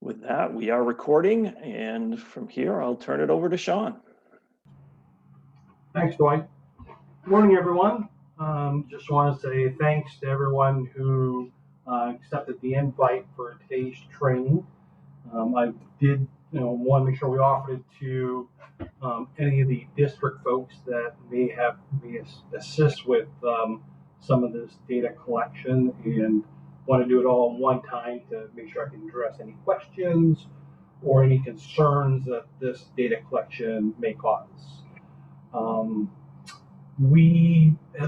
With that, we are recording, and from here, I'll turn it over to Sean. Thanks, Dwight. Good morning, everyone. Just want to say thanks to everyone who accepted the invite for today's training. I did, want to make sure we offered it to any of the district folks that may assist with some of this data collection, and want to do it all in one time to make sure I can address any questions or any concerns that this data collection may cause. As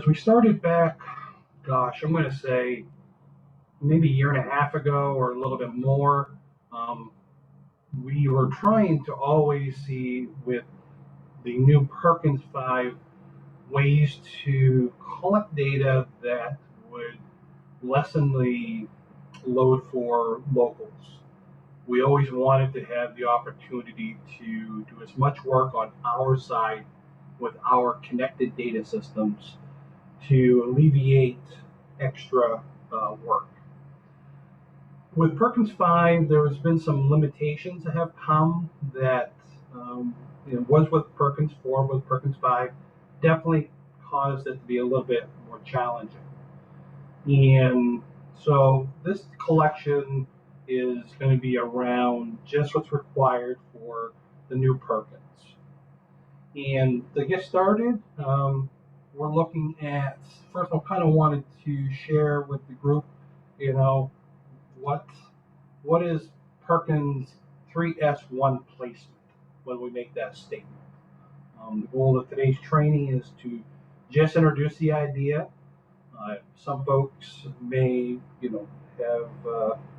we started back, I'm going to say maybe a year and a half ago or a little bit more, we were trying to always see with the new Perkins 5 ways to collect data that would lessen the load for locals. We always wanted to have the opportunity to do as much work on our side with our connected data systems to alleviate extra work. With Perkins 5, there has been some limitations that have come that it was with Perkins 4, with Perkins 5, definitely caused it to be a little bit more challenging. And so this collection is going to be around just what's required for the new Perkins. And to get started, we're looking at, first of all, kind of wanted to share with the group, what is Perkins 3S1 placement when we make that statement. The goal of today's training is to just introduce the idea. Some folks may, have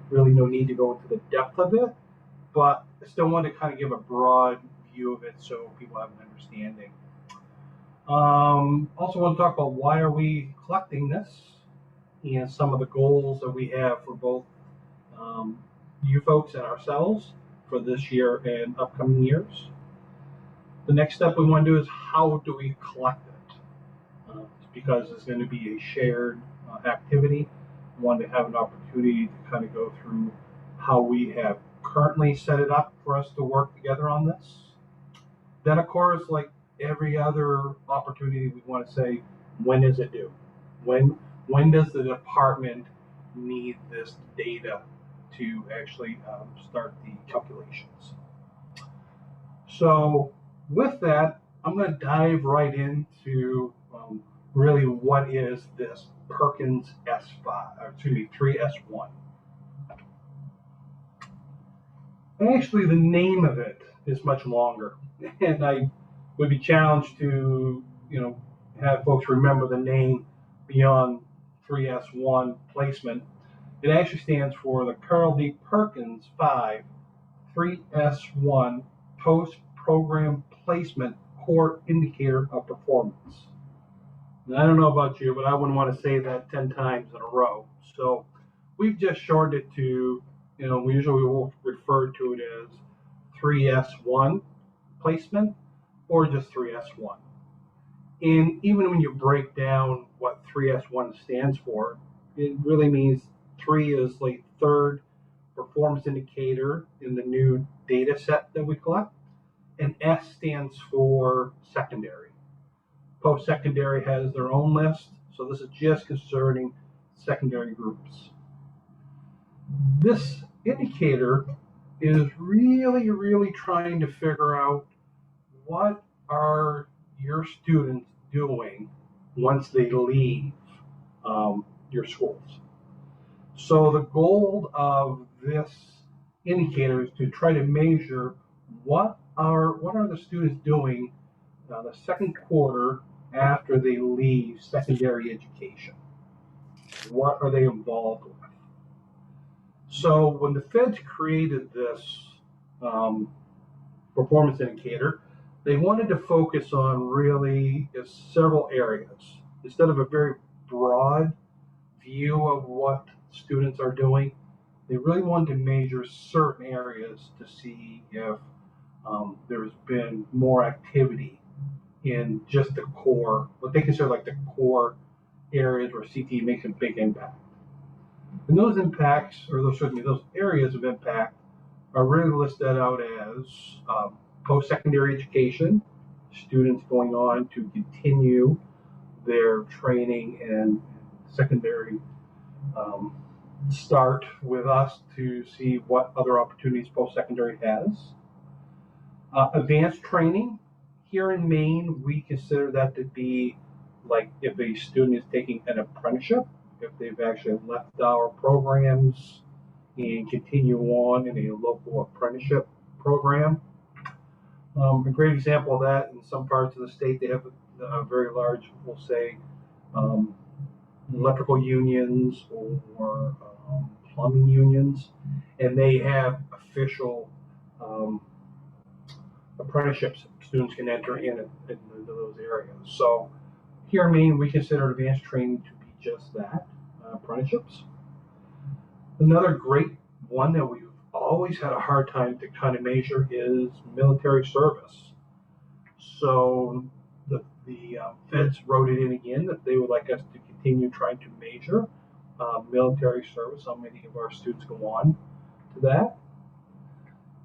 really no need to go into the depth of it, but I still want to kind of give a broad view of it so people have an understanding. Also want to talk about why are we collecting this and some of the goals that we have for both you folks and ourselves for this year and upcoming years. The next step we want to do is how do we collect it? Because it's going to be a shared activity. We want to have an opportunity to kind of go through how we have currently set it up for us to work together on this. Then, of course, like every other opportunity, we want to say, when is it due? When does the department need this data to actually start the calculations? So with that, I'm going to dive right into really what is this Perkins 3S1. Actually, the name of it is much longer, and I would be challenged to, have folks remember the name beyond 3S1 placement. It actually stands for the Carl D. Perkins 5 3S1 Post-Program Placement Core Indicator of Performance. And I don't know about you, but I wouldn't want to say that 10 times in a row. So we've just shortened it to, we usually will refer to it as 3S1 placement or just 3S1. And even when you break down what 3S1 stands for, it really means 3 is like third performance indicator in the new data set that we collect, and S stands for secondary. Post-secondary has their own list, so this is just concerning secondary groups. This indicator is really trying to figure out what are your students doing once they leave your schools. So the goal of this indicator is to try to measure what are the students doing the second quarter after they leave secondary education. What are they involved with? So when the feds created this performance indicator, they wanted to focus on really several areas. Instead of a very broad view of what students are doing, they really wanted to measure certain areas to see if there's been more activity in just the core, what they consider like the core areas where CTE makes a big impact. And those impacts, or those areas of impact, I really list that out as post-secondary education, students going on to continue their training and secondary um, start with us to see what other opportunities post-secondary has. Advanced training, here in Maine, we consider that to be like if a student is taking an apprenticeship, if they've actually left our programs and continue on in a local apprenticeship program. A great example of that, in some parts of the state, they have a very large, we'll say, um, electrical unions or plumbing unions, and they have official um, apprenticeships students can enter in those areas. So here in Maine, we consider advanced training to be just that, apprenticeships. Another great one that we've always had a hard time to kind of measure is military service. So the feds wrote it in again that they would like us to continue trying to measure military service, how many of our students go on to that.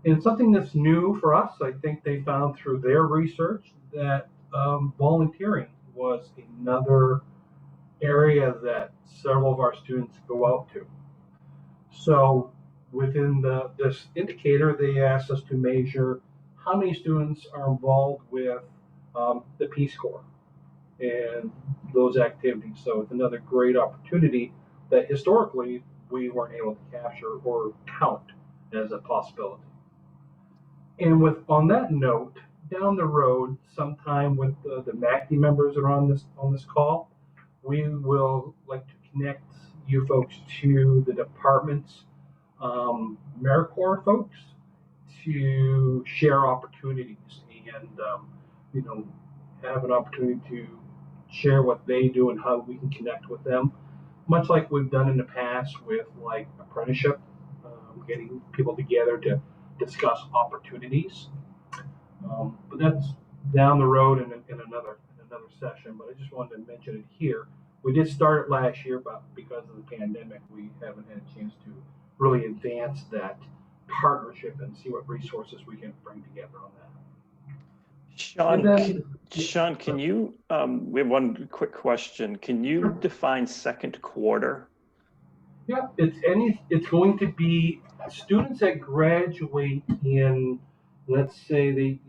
And something that's new for us, I think they found through their research that volunteering was another area that several of our students go out to. So within this indicator, they asked us to measure how many students are involved with the Peace Corps and those activities. So it's another great opportunity that historically we weren't able to capture or count as a possibility. And with on that note, down the road, sometime with the MACD members that are on this call, we will like to connect you folks to the department's AmeriCorps folks to share opportunities and you know have an opportunity to share what they do and how we can connect with them, much like we've done in the past with like apprenticeship, getting people together to discuss opportunities. But that's down the road in another session. But I just wanted to mention it here. We did start it last year, but because of the pandemic, we haven't had a chance to really advance that partnership and see what resources we can bring together on that. Sean, then, Sean, can you, we have one quick question. Can you define second quarter? Yeah, it's going to be students that graduate in, let's say the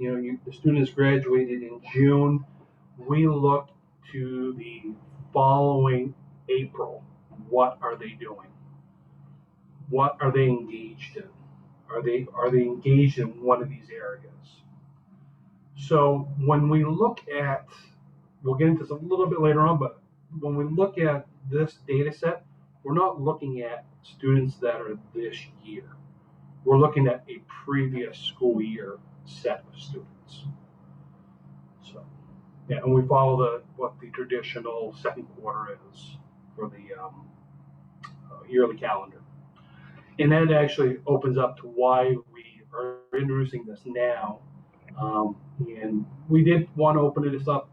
student has graduated in June. We look to the following April. What are they doing? What are they engaged in? Are they engaged in one of these areas? So when we look at, we'll get into this a little bit later on, but when we look at this data set, we're not looking at students that are this year. We're looking at a previous school year set of students. So, yeah, and we follow what the traditional second quarter is for the yearly calendar. And that actually opens up to why we are introducing this now. And we did want to open this up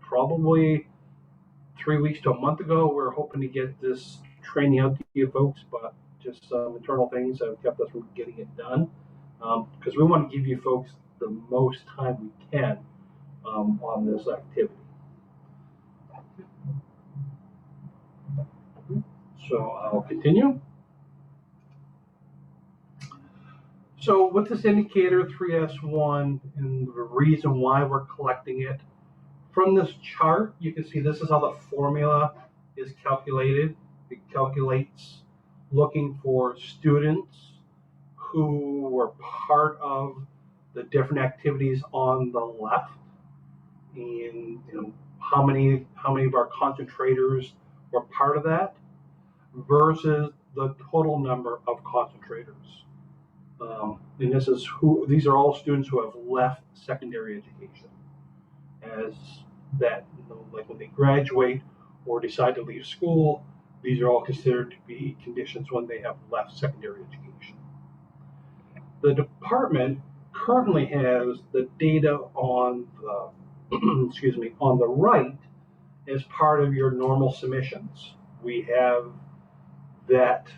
probably 3 weeks to a month ago. We're hoping to get this training out to you folks, but just some internal things have kept us from getting it done. Because we want to give you folks the most time we can on this activity. So I'll continue. So with this indicator 3S1 and the reason why we're collecting it, from this chart, you can see this is how the formula is calculated. It calculates looking for students who were part of the different activities on the left, and how many of our concentrators were part of that versus the total number of concentrators. And these are all students who have left secondary education, as that, like when they graduate or decide to leave school, these are all considered to be conditions when they have left secondary education. The department currently has the data on the excuse me, on the right as part of your normal submissions. We have that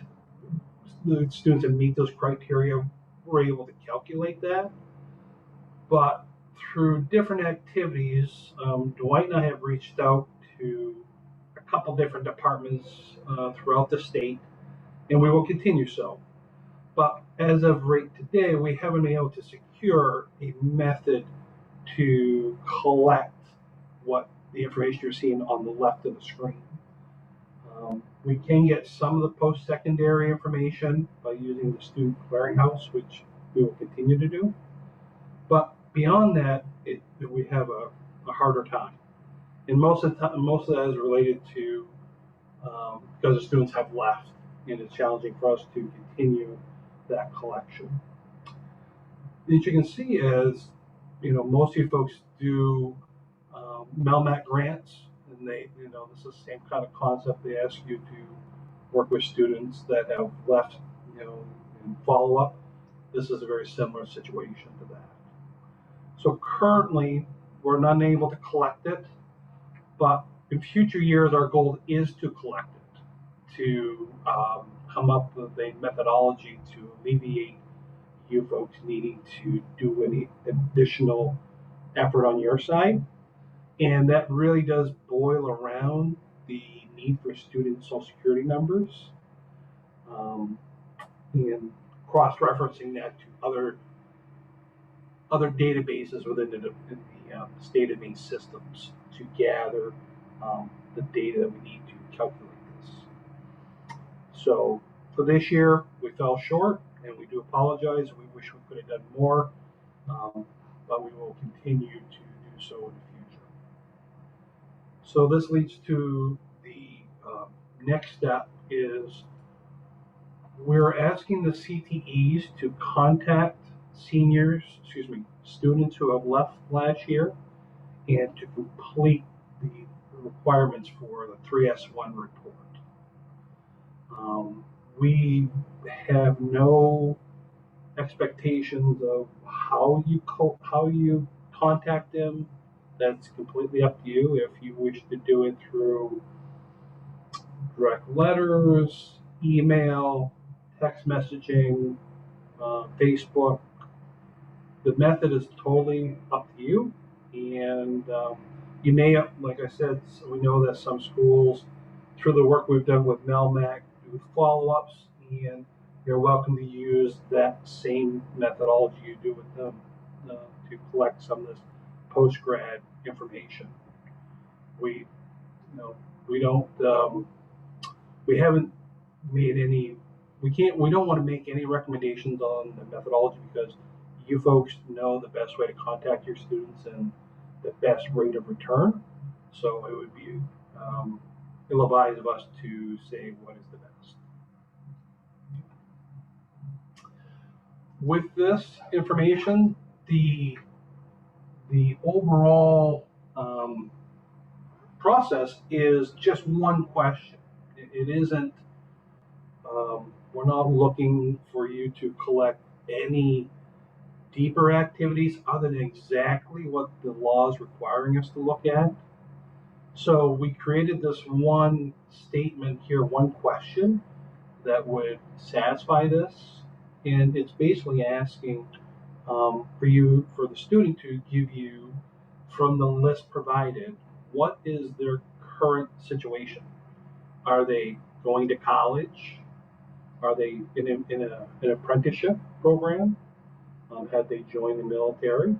the students that meet those criteria were able to calculate that. But through different activities, Dwight and I have reached out to a couple different departments throughout the state, and we will continue so. But as of right today, we haven't been able to secure a method to collect what the information you're seeing on the left of the screen. We can get some of the post-secondary information by using the student clearinghouse, which we will continue to do. But beyond that, we have a harder time. And most of that is related to because the students have left, and it's challenging for us to continue that collection. As you can see, as most of you folks do MELMAC grants, and this is the same kind of concept. They ask you to work with students that have left, in follow up. This is a very similar situation to that. So currently, we're not able to collect it, but in future years, our goal is to collect it, to come up with a methodology to alleviate you folks needing to do any additional effort on your side. And that really does boil around the need for student social security numbers, and cross-referencing that to other databases within the state of Maine systems to gather the data that we need to calculate this. So for this year, we fell short, and we do apologize. We wish we could have done more, but we will continue to do so in the future. So this leads to the next step is we're asking the CTEs to contact students who have left last year and to complete the requirements for the 3S1 report. We have no expectations of how you contact them. That's completely up to you. If you wish to do it through direct letters, email, text messaging, Facebook, the method is totally up to you. And you may, like I said, we know that some schools, through the work we've done with MELMAC, do follow-ups, and you're welcome to use that same methodology you do with them to collect some of this post-grad information. We haven't made any. We don't want to make any recommendations on the methodology because you folks know the best way to contact your students and the best rate of return. So it would be ill-advised of us to say what is the best. With this information, the overall process is just one question. It isn't. We're not looking for you to collect any deeper activities other than exactly what the law is requiring us to look at. So we created this one statement here, one question that would satisfy this, and it's basically asking for the student to give you, from the list provided, what is their current situation? Are they going to college? Are they in an apprenticeship program? Have they joined the military?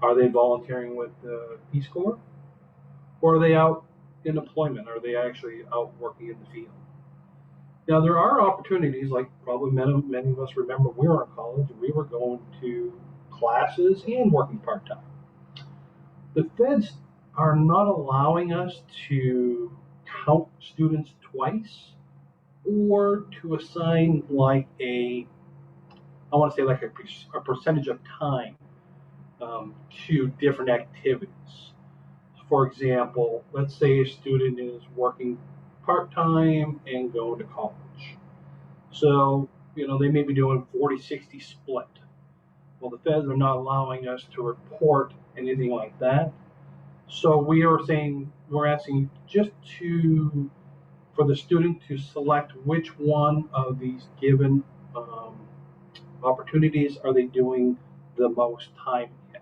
Are they volunteering with the Peace Corps? Or are they out in employment? Are they actually out working in the field? Now, there are opportunities, like probably many of us remember we were in college and we were going to classes and working part-time. The feds are not allowing us to count students twice or to assign like a percentage of time to different activities. For example, let's say a student is working part-time and going to college. So, they may be doing 40-60 split. Well, the feds are not allowing us to report anything like that. So we're asking just for the student to select which one of these given opportunities are they doing the most time in?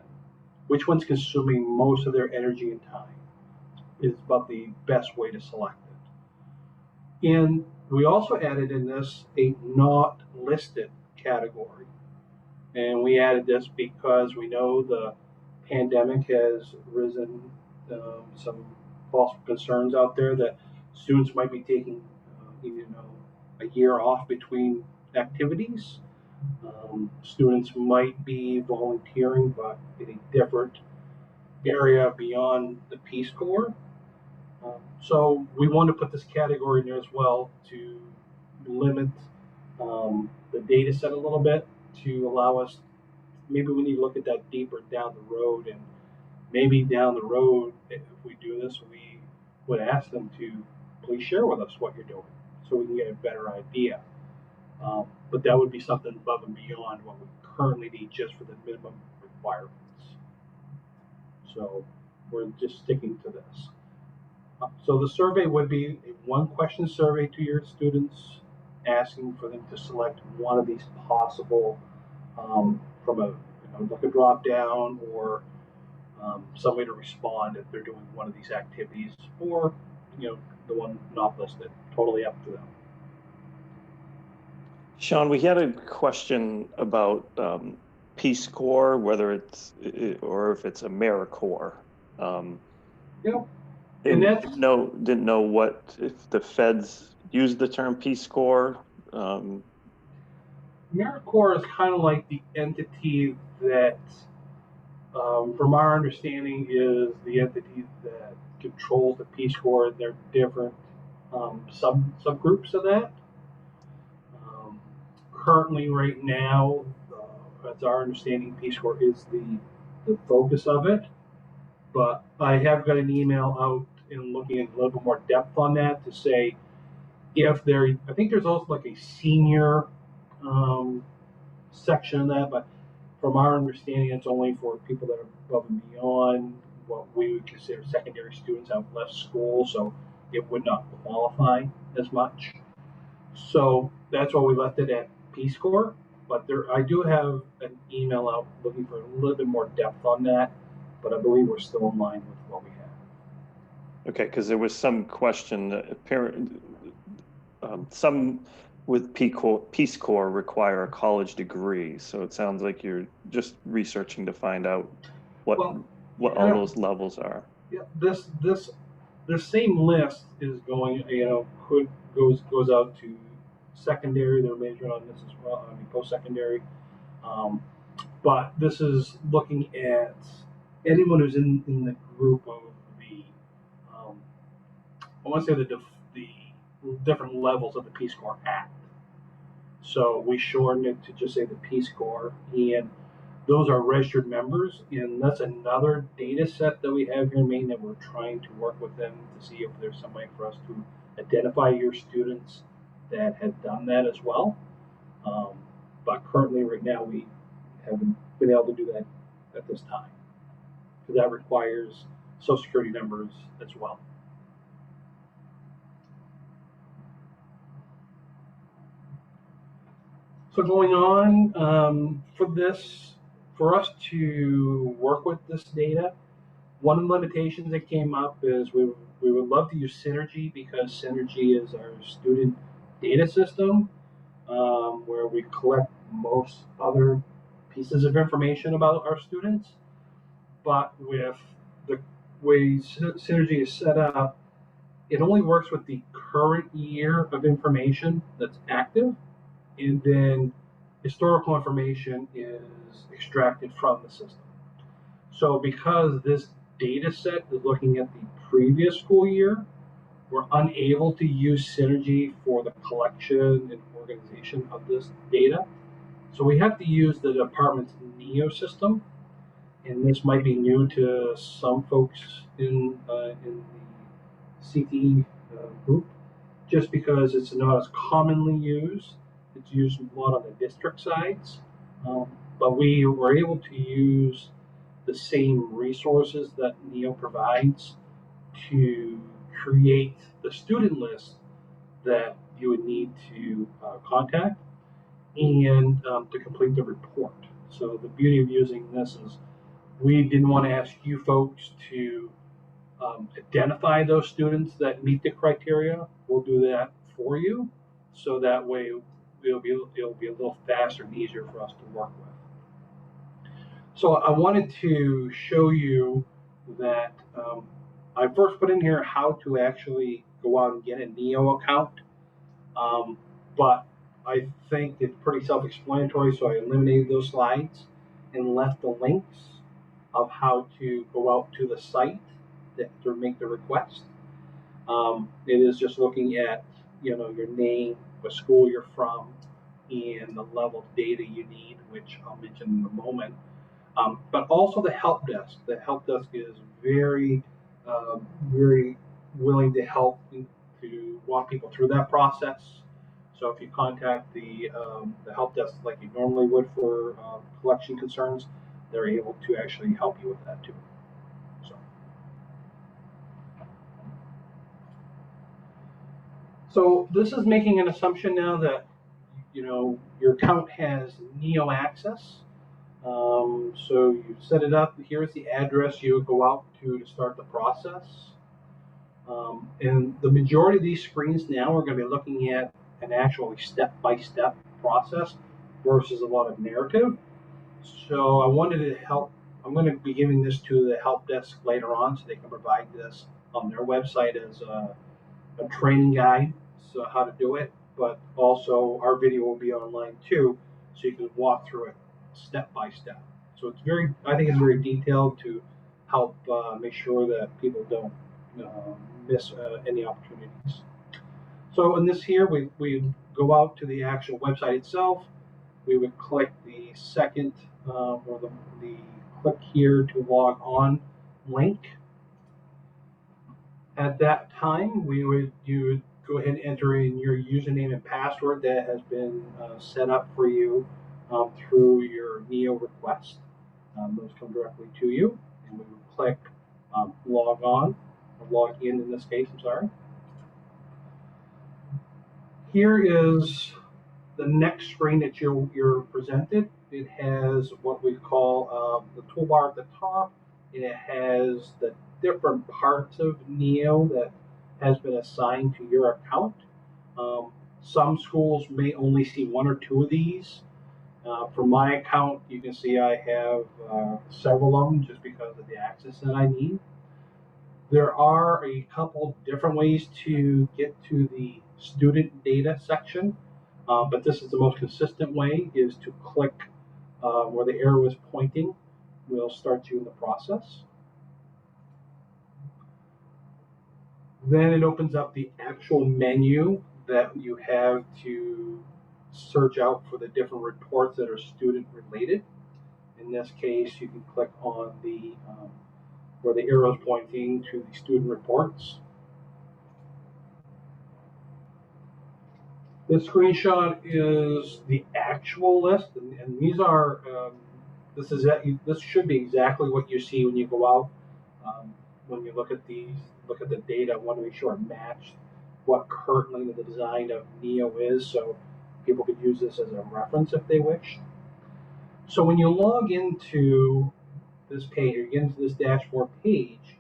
Which one's consuming most of their energy and time is about the best way to select it. And we also added in this a not listed category. And we added this because we know the pandemic has risen some false concerns out there that students might be taking, a year off between activities. Students might be volunteering, but in a different area beyond the Peace Corps. So we want to put this category in there as well to limit the data set a little bit to allow us. Maybe we need to look at that deeper down the road, and maybe down the road, if we do this, we would ask them to please share with us what you're doing so we can get a better idea. But that would be something above and beyond what we currently need just for the minimum requirements. So we're just sticking to this. So the survey would be a one-question survey to your students, asking for them to select one of these possible from like a drop down or some way to respond if they're doing one of these activities, or the one not listed. Totally up to them. Sean, we had a question about Peace Corps, whether it's or if it's AmeriCorps. Yeah. And didn't know what if the feds use the term Peace Corps. AmeriCorps is kind of like the entity that, from our understanding, is the entity that controls the Peace Corps. There are different subgroups of that. Currently, right now, that's our understanding, Peace Corps is the focus of it. But I have got an email out and looking at a little bit more depth on that to say if there, I think there's also like a senior section of that, but from our understanding, it's only for people that are above and beyond what we would consider secondary students have left school, so it would not qualify as much. So that's why we left it at Peace Corps. But I do have an email out looking for a little bit more depth on that, but I believe we're still in line with what we have. Okay, because there was some question. Some with Peace Corps require a college degree, so it sounds like you're just researching to find out what all those levels are. Yeah, this same list is going, goes out to secondary. They're majoring on this as well. I mean, post-secondary. But this is looking at anyone who's in the group of the, I want to say the different levels of the Peace Corps Act. So we shortened it to just say the Peace Corps, and those are registered members, and that's another data set that we have here in Maine that we're trying to work with them to see if there's some way for us to identify your students that have done that as well. But currently, right now, we haven't been able to do that at this time, because that requires Social Security numbers as well. So going on, for us to work with this data, one of the limitations that came up is we would love to use Synergy, because Synergy is our student data system, where we collect most other pieces of information about our students. But with the way Synergy is set up, it only works with the current year of information that's active, and then historical information is extracted from the system. So because this data set is looking at the previous school year, we're unable to use Synergy for the collection and organization of this data. So we have to use the department's NEO system, and this might be new to some folks in the CTE group, just because it's not as commonly used. It's used a lot on the district sides, but we were able to use the same resources that NEO provides to create the student list that you would need to contact. and to complete the report. So the beauty of using this is we didn't want to ask you folks to identify those students that meet the criteria. We'll do that for you, so that way it'll be a little faster and easier for us to work with. So I wanted to show you that I first put in here how to actually go out and get a NEO account, but I think it's pretty self-explanatory, so I eliminated those slides and left the links of how to go out to the site to make the request. It is just looking at your name, what school you're from, and the level of data you need, which I'll mention in a moment. But also the help desk. The help desk is very, very willing to help to walk people through that process. So if you contact the help desk like you normally would for collection concerns, they're able to actually help you with that too. So this is making an assumption now that your account has NEO access. So you set it up. Here's the address you would go out to start the process. And the majority of these screens now are going to be looking at an actual step-by-step process versus a lot of narrative. So I wanted to help. I'm going to be giving this to the help desk later on so they can provide this on their website as a training guide, so how to do it, but also our video will be online too, so you can walk through it step by step. So I think it's very detailed to help make sure that people don't miss any opportunities. So in this here, we go out to the actual website itself. We would click the second or the click here to log on link. At that time, you would go ahead and enter in your username and password that has been set up for you through your NEO request. Those come directly to you, and we would click log on, or log in this case, I'm sorry. Here is the next screen that you're presented. It has what we call the toolbar at the top. It has the different parts of NEO that has been assigned to your account. Some schools may only see one or two of these. For my account, you can see I have several of them just because of the access that I need. There are a couple different ways to get to the student data section, but this is the most consistent way, is to click where the arrow is pointing. Will start you in the process. Then it opens up the actual menu that you have to search out for the different reports that are student related. In this case, you can click on the where the arrow is pointing to the student reports. This screenshot is the actual list, and these are this should be exactly what you see when you go out. When you look at the data, I want to make sure it matched what currently the design of NEO is, so people could use this as a reference if they wish. So when you log into this page, or get into this dashboard page,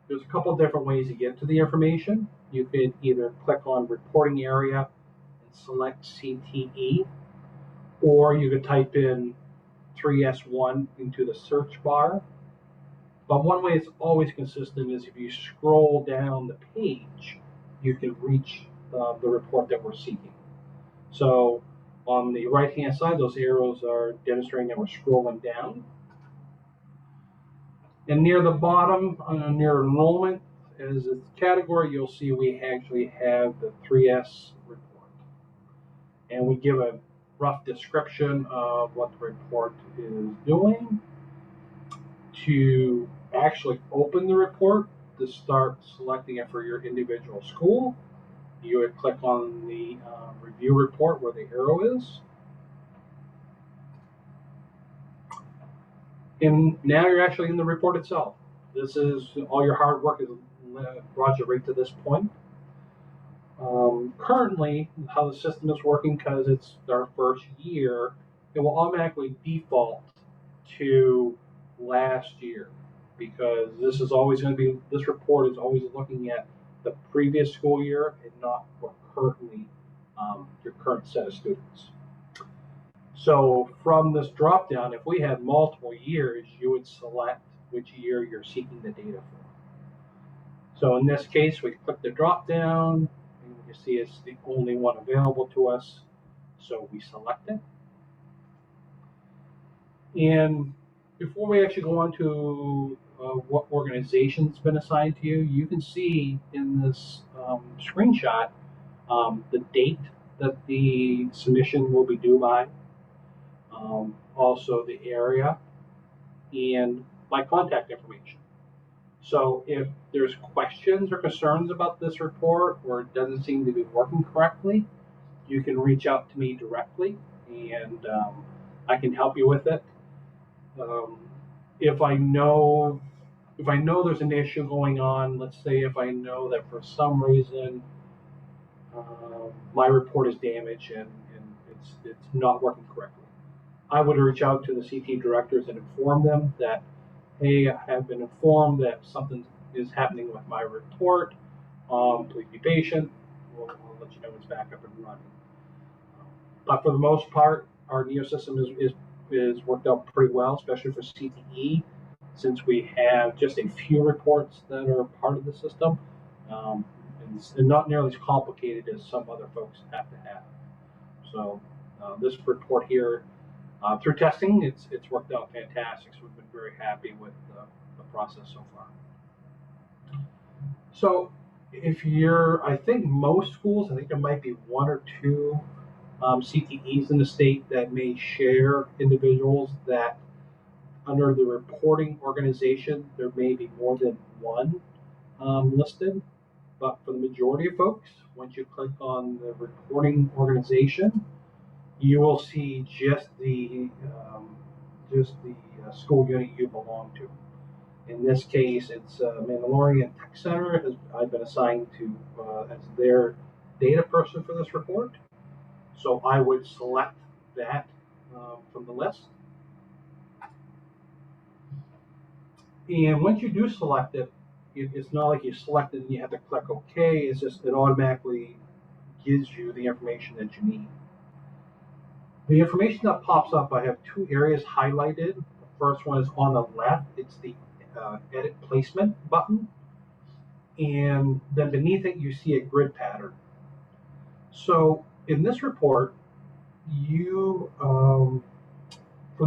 there's a couple of different ways to get to the information. You could either click on reporting area and select CTE, or you could type in 3S1 into the search bar. But one way it's always consistent is if you scroll down the page, you can reach the report that we're seeking. So on the right-hand side, those arrows are demonstrating that we're scrolling down. And near the bottom, near enrollment, as a category, you'll see we actually have the 3S report. And we give a rough description of what the report is doing. To actually open the report, to start selecting it for your individual school, you would click on the review report where the arrow is. And now you're actually in the report itself. This is all your hard work has brought you right to this point. Currently, how the system is working, because it's our first year, it will automatically default to last year, because this report is always looking at the previous school year and not what currently your current set of students. So from this drop down, if we had multiple years, you would select which year you're seeking the data for. So in this case, we click the drop down, and you see it's the only one available to us. So we select it. And before we actually go on to what organization's been assigned to you, you can see in this screenshot the date that the submission will be due by, also the area, and my contact information. So if there's questions or concerns about this report, or it doesn't seem to be working correctly, you can reach out to me directly, and I can help you with it. If I know there's an issue going on, let's say if I know that for some reason my report is damaged and it's not working correctly, I would reach out to the CT directors and inform them that, hey, I have been informed that something is happening with my report. Please be patient. We'll let you know it's back up and running. But for the most part, our NEO system is worked out pretty well, especially for CTE, since we have just a few reports that are part of the system, and not nearly as complicated as some other folks have to have. So this report here, through testing, it's worked out fantastic. So we've been very happy with the process so far. So I think most schools, I think there might be one or two CTEs in the state that may share individuals that under the reporting organization, there may be more than one listed. But for the majority of folks, once you click on the reporting organization, you will see just the school unit you belong to. In this case, it's Mandalorian Tech Center. I've been assigned to as their data person for this report. So I would select that from the list. And once you do select it, it's not like you select it and you have to click OK. It's just it automatically gives you the information that you need. The information that pops up, I have two areas highlighted. The first one is on the left. It's the edit placement button. And then beneath it, you see a grid pattern. So in this report, for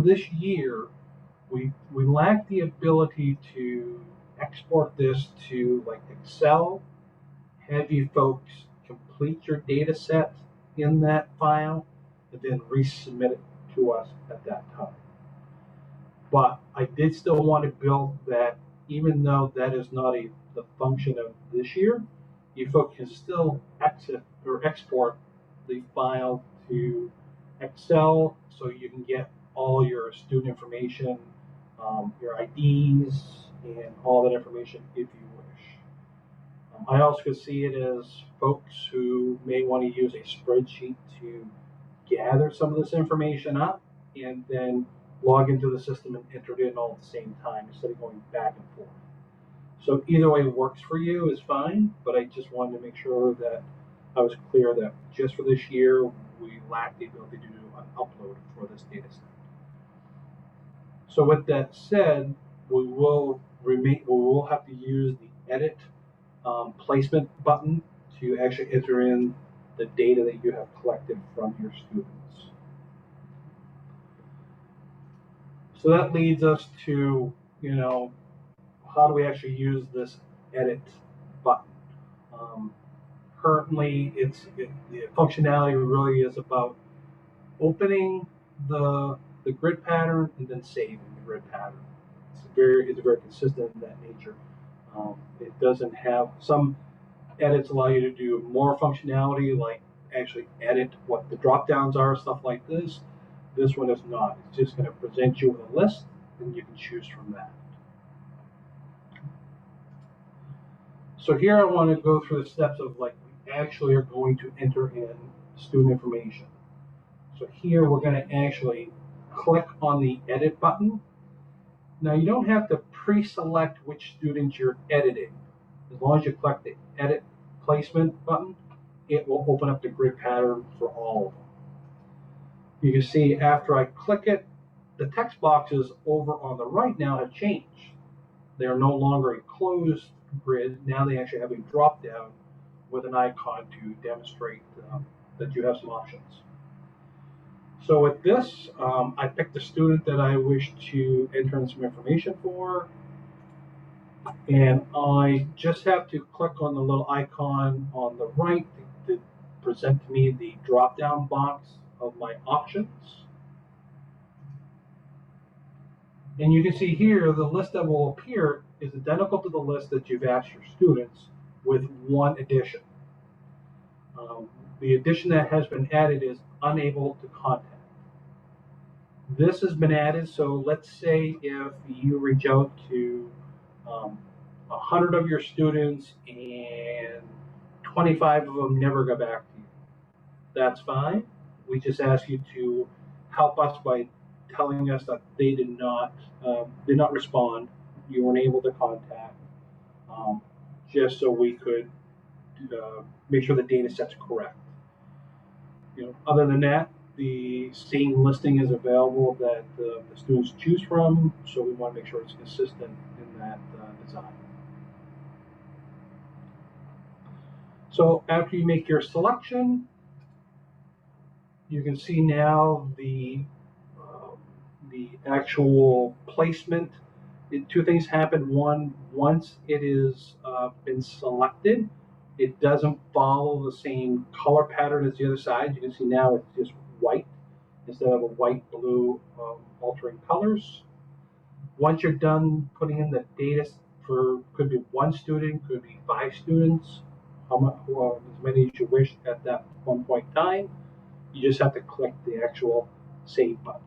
this year, we lack the ability to export this to like Excel, have you folks complete your data set in that file, and then resubmit it to us at that time. But I did still want to build that, even though that is not the function of this year, you folks can still exit or export the file to Excel so you can get all your student information, your IDs, and all that information if you wish. I also could see it as folks who may want to use a spreadsheet to gather some of this information up and then log into the system and enter it in all at the same time instead of going back and forth. So either way works for you is fine, but I just wanted to make sure that I was clear that just for this year, we lack the ability to do an upload for this data set. So with that said, we will have to use the edit placement button to actually enter in the data that you have collected from your students. So that leads us to, how do we actually use this edit button? Currently, the functionality really is about opening the grid pattern and then saving the grid pattern. It's very consistent in that nature. It doesn't have some edits allow you to do more functionality, like actually edit what the drop downs are, stuff like this. This one is not. It's just going to present you with a list, and you can choose from that. So here I want to go through the steps of like we actually are going to enter in student information. So here we're going to actually click on the edit button. Now you don't have to pre-select which students you're editing. As long as you click the edit placement button, it will open up the grid pattern for all of them. You can see after I click it, the text boxes over on the right now have changed. They are no longer a closed grid. Now they actually have a drop down with an icon to demonstrate that you have some options. So with this, I picked a student that I wish to enter in some information for. And I just have to click on the little icon on the right to present to me the drop-down box of my options. And you can see here, the list that will appear is identical to the list that you've asked your students with one addition. The addition that has been added is unable to contact. This has been added, so let's say if you reach out to 100 of your students and 25 of them never go back to you. That's fine. We just ask you to help us by telling us that they did not respond. You weren't able to contact, just so we could make sure the data set's correct. Other than that, the same listing is available that the students choose from, so we want to make sure it's consistent in that design. So after you make your selection, you can see now the actual placement. Two things happen. One, once it is been selected, it doesn't follow the same color pattern as the other side. You can see now it's just white instead of a white, blue, altering colors. Once you're done putting in the data for, could be one student, could be 5 students, as many as you wish at that one point in time, you just have to click the actual save button.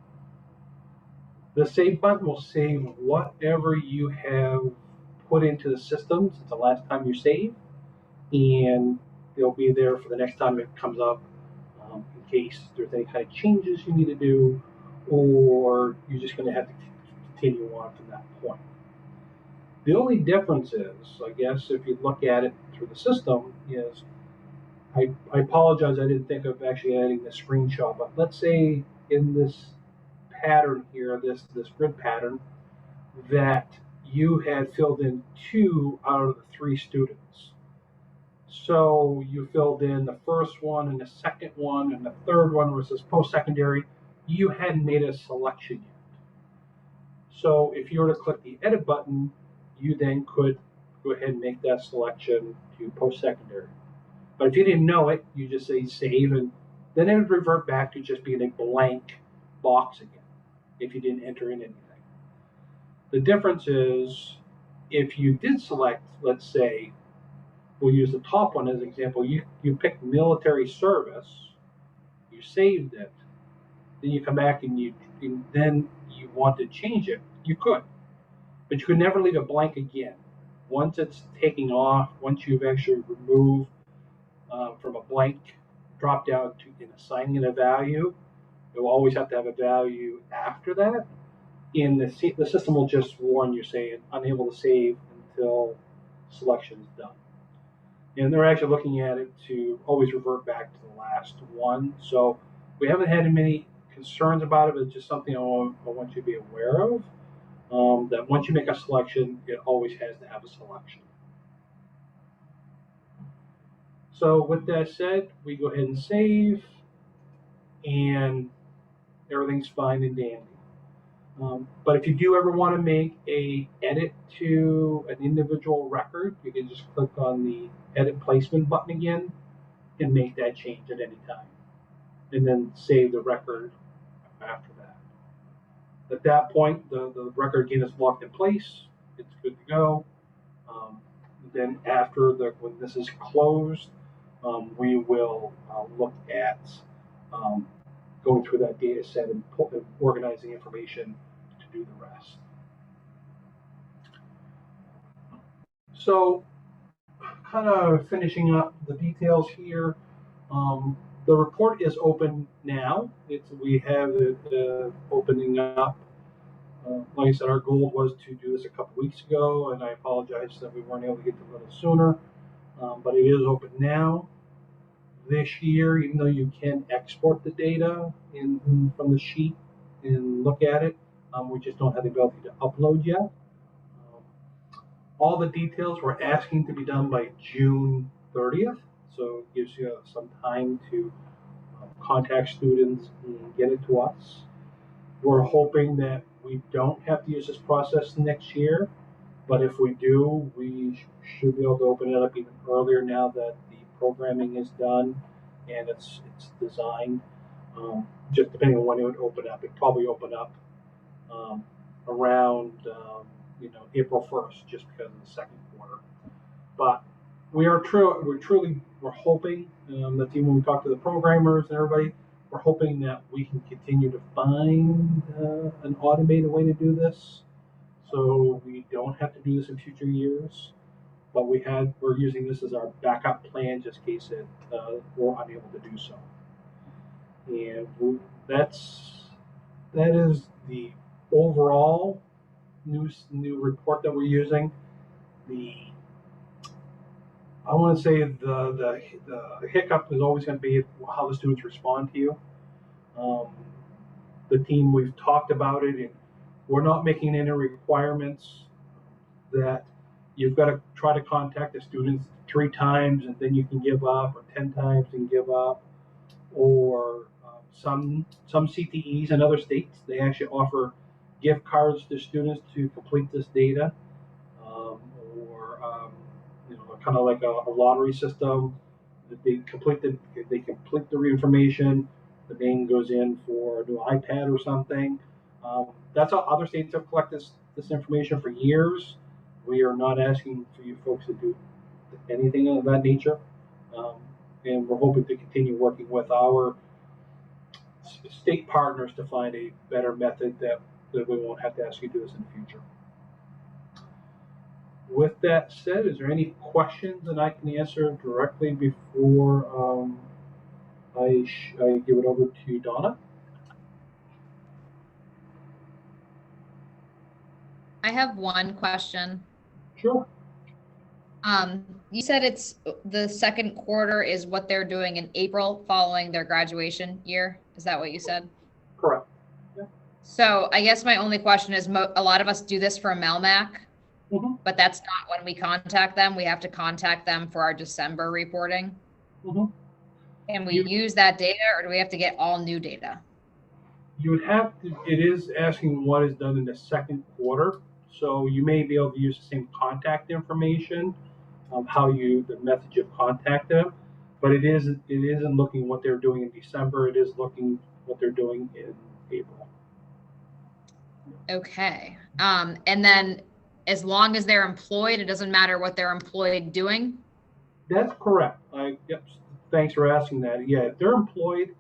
The save button will save whatever you have put into the system since the last time you saved, and it'll be there for the next time it comes up, in case there's any kind of changes you need to do, or you're just going to have to continue on from that point. The only difference is, I guess, if you look at it through the system, is I apologize, I didn't think of actually adding the screenshot, but let's say in this pattern here, this grid pattern, that you had filled in 2 out of the 3 students. So you filled in the first one and the second one and the third one was this post-secondary. You hadn't made a selection yet. So if you were to click the edit button, you then could go ahead and make that selection to post-secondary. But if you didn't know it, you just say save, and then it would revert back to just being a blank box again if you didn't enter in anything. The difference is if you did select, let's say, we'll use the top one as an example, you picked military service, you saved it, then you come back and then you want to change it, you could. But you could never leave it blank again. Once it's taking off, once you've actually removed from a blank drop down to assigning it a value, it will always have to have a value after that. And the system will just warn you saying unable to save until selection is done. And they're actually looking at it to always revert back to the last one. So we haven't had many concerns about it, but it's just something I want you to be aware of. That once you make a selection, it always has to have a selection. So with that said, we go ahead and save, and everything's fine and dandy. But if you do ever want to make a edit to an individual record, you can just click on the edit placement button again and make that change at any time, and then save the record after that. At that point, the record again is locked in place. It's good to go. Then after when this is closed, we will look at going through that data set and organizing information to do the rest. So kind of finishing up the details here. The report is open now. We have it opening up. Like I said, our goal was to do this a couple weeks ago, and I apologize that we weren't able to get to it a little sooner. But it is open now. This year, even though you can export the data from the sheet and look at it, we just don't have the ability to upload yet. All the details we're asking to be done by June 30th, so it gives you some time to contact students and get it to us. We're hoping that we don't have to use this process next year, but if we do, we should be able to open it up even earlier now that the programming is done and it's designed. Just depending on when it would open up, it'd probably open up around April 1st, just because of the second quarter. But we're hoping that even when we talk to the programmers and everybody, we're hoping that we can continue to find an automated way to do this, so we don't have to do this in future years. But we're using this as our backup plan just in case we're unable to do so. And that is the overall new report that we're using. I want to say the hiccup is always going to be how the students respond to you. The team, we've talked about it, and we're not making any requirements that you've got to try to contact the students 3 times and then you can give up, or 10 times and give up, or some CTEs in other states, they actually offer gift cards to students to complete this data, or kind of like a lottery system. They complete the information. The name goes in for a new iPad or something. That's how other states have collected this information for years. We are not asking for you folks to do anything of that nature, and we're hoping to continue working with our state partners to find a better method that we won't have to ask you to do this in the future. With that said, is there any questions that I can answer directly before I give it over to Donna? I have one question. Sure. You said it's the second quarter is what they're doing in April following their graduation year. Is that what you said? Correct. Yeah. So I guess my only question is, a lot of us do this for Melmac, but that's not when we contact them. We have to contact them for our December reporting. Can we use that data, or do we have to get all new data? You would have to. It is asking what is done in the second quarter, so you may be able to use the same contact information, the method you contact them, but it isn't looking what they're doing in December. It is looking what they're doing in April. Okay. And then as long as they're employed, it doesn't matter what they're employed doing? That's correct. Yep. Thanks for asking that. Yeah, if they're employed,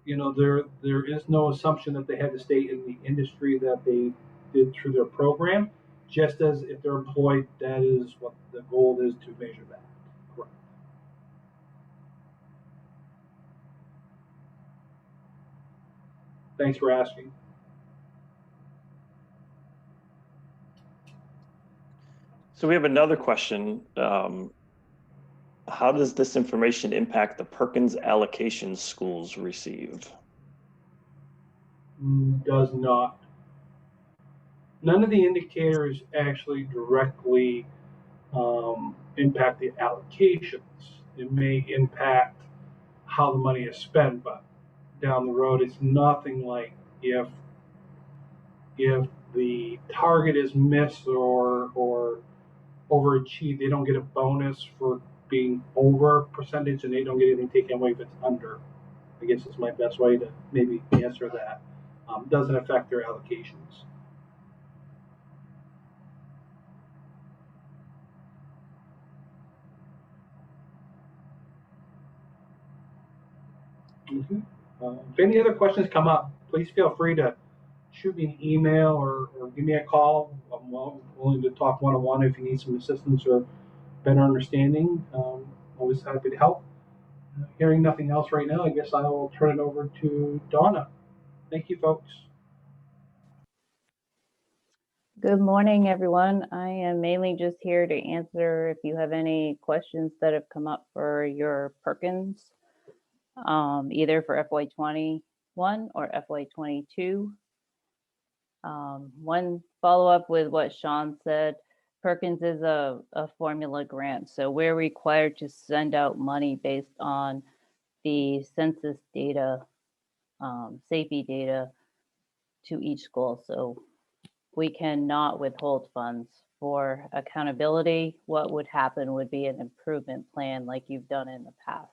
there is no assumption that they had to stay in the industry that they did through their program. Just as if they're employed, that is what the goal is, to measure that. Correct. Thanks for asking. So we have another question. How does this information impact the Perkins allocations schools receive? Does not. None of the indicators actually directly impact the allocations. It may impact how the money is spent, but down the road, it's nothing like if the target is missed or overachieved, they don't get a bonus for being over percentage, and they don't get anything taken away if it's under. I guess it's my best way to maybe answer that. Doesn't affect their allocations. If any other questions come up, please feel free to shoot me an email or give me a call. I'm willing to talk one-on-one if you need some assistance or better understanding. Always happy to help. Hearing nothing else right now, I guess I will turn it over to Donna. Thank you, folks. Good morning, everyone. I am mainly just here to answer if you have any questions that have come up for your Perkins, either for FY21 or FY22. One follow-up with what Sean said, Perkins is a formula grant, so we're required to send out money based on the census data, safety data to each school. So we cannot withhold funds. For accountability, what would happen would be an improvement plan like you've done in the past.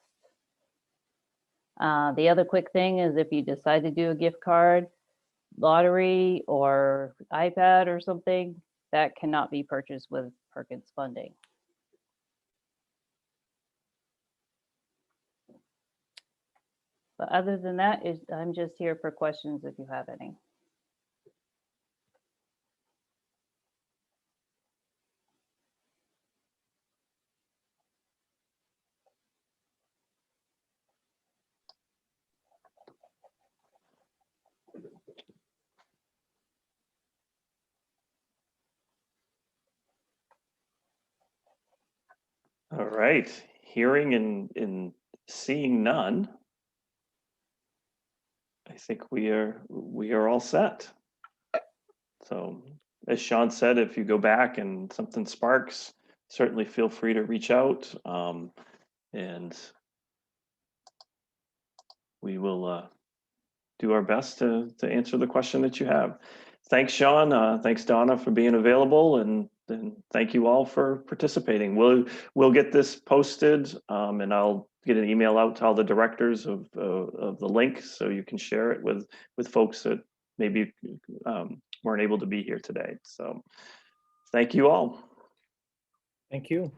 The other quick thing is if you decide to do a gift card, lottery, or iPad or something, that cannot be purchased with Perkins funding. But other than that, I'm just here for questions if you have any. All right, hearing and seeing none, I think we are all set. So as Sean said, if you go back and something sparks, certainly feel free to reach out, and we will do our best to answer the question that you have. Thanks, Sean. Thanks, Donna, for being available, and thank you all for participating. We'll get this posted, and I'll get an email out to all the directors of the link, so you can share it with folks that maybe weren't able to be here today. So thank you all. Thank you.